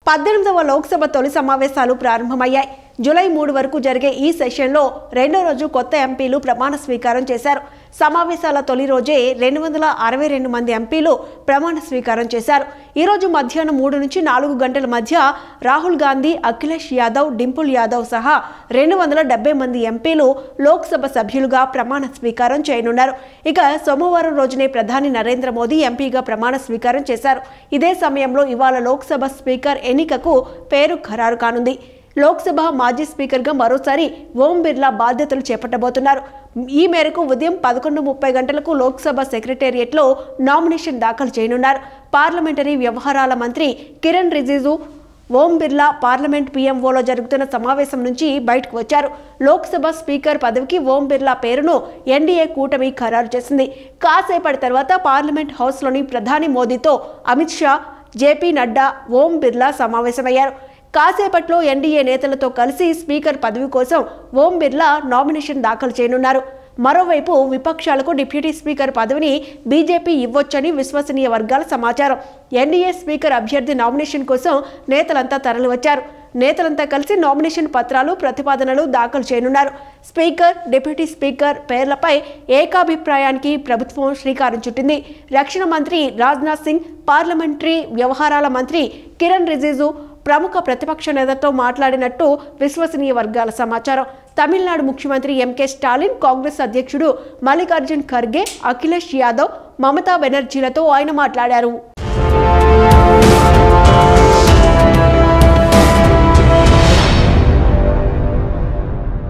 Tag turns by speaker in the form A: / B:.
A: 18వ లోక్సభ తొలి సమావేశాలు ప్రారంభమయ్యాయి. జూలై 3 వరకు జరిగే ఈ సెషన్లో రెండో రోజు కొత్త ఎంపీలు ప్రమాణ స్వీకారం చేశారు. సమావేశాల తొలి రోజే 262 మంది ఎంపీలు ప్రమాణ స్వీకారం చేశారు. ఈ రోజు మధ్యాహ్నం 3 నుంచి 4 గంటల మధ్య రాహుల్ గాంధీ, అఖిలేష్ యాదవ్, డింపుల్ యాదవ్ సహా 270 మంది ఎంపీలు లోక్సభ సభ్యులుగా ప్రమాణ స్వీకారం చేయనున్నారు. ఇక సోమవారం రోజునే ప్రధాని నరేంద్ర మోదీ ఎంపీగా ప్రమాణ స్వీకారం చేశారు. ఇదే సమయంలో ఇవాళ లోక్సభ స్పీకర్ ఎన్నికకు పేరు ఖరారు కానుంది. లోక్సభ మాజీ స్పీకర్గా మరోసారి ఓం బిర్లా బాధ్యతలు చేపట్టబోతున్నారు. ఈ మేరకు ఉదయం 11:30 గంటలకు లోక్సభ సెక్రటేరియట్లో నామినేషన్ దాఖలు చేయనున్నారు. పార్లమెంటరీ వ్యవహారాల మంత్రి కిరణ్ రిజిజు ఓం బిర్లా పార్లమెంట్ పీఎంఓలో జరుగుతున్న సమావేశం నుంచి బయటకు వచ్చారు. లోక్సభ స్పీకర్ పదవికి ఓం బిర్లా పేరును ఎన్డీఏ కూటమి ఖరారు చేసింది. కాసేపటి తర్వాత పార్లమెంట్ హౌస్లోని ప్రధాని మోదీతో అమిత్ షా, జేపీ నడ్డా, ఓం బిర్లా సమావేశమయ్యారు. కాసేపట్లో ఎన్డీఏ నేతలతో కలిసి స్పీకర్ పదవి కోసం ఓం బిర్లా నామినేషన్ దాఖలు చేయనున్నారు. మరోవైపు విపక్షాలకు డిప్యూటీ స్పీకర్ పదవిని బీజేపీ ఇవ్వొచ్చని విశ్వసనీయ వర్గాల సమాచారం. ఎన్డీఏ స్పీకర్ అభ్యర్థి నామినేషన్ కోసం నేతలంతా తరలివచ్చారు. నేతలంతా కలిసి నామినేషన్ పత్రాలు, ప్రతిపాదనలు దాఖలు చేయనున్నారు. స్పీకర్, డిప్యూటీ స్పీకర్ పేర్లపై ఏకాభిప్రాయానికి ప్రభుత్వం శ్రీకారం చుట్టింది. రక్షణ మంత్రి రాజ్నాథ్ సింగ్, పార్లమెంటరీ వ్యవహారాల మంత్రి కిరణ్ రిజిజు ప్రముఖ ప్రతిపక్ష నేతతో మాట్లాడినట్టు విశ్వసనీయ వర్గాల సమాచారం. తమిళనాడు ముఖ్యమంత్రి ఎంకే స్టాలిన్, కాంగ్రెస్ అధ్యక్షుడు మల్లికార్జున్ ఖర్గే, అఖిలేష్ యాదవ్, మమతా బెనర్జీలతో ఆయన మాట్లాడారు.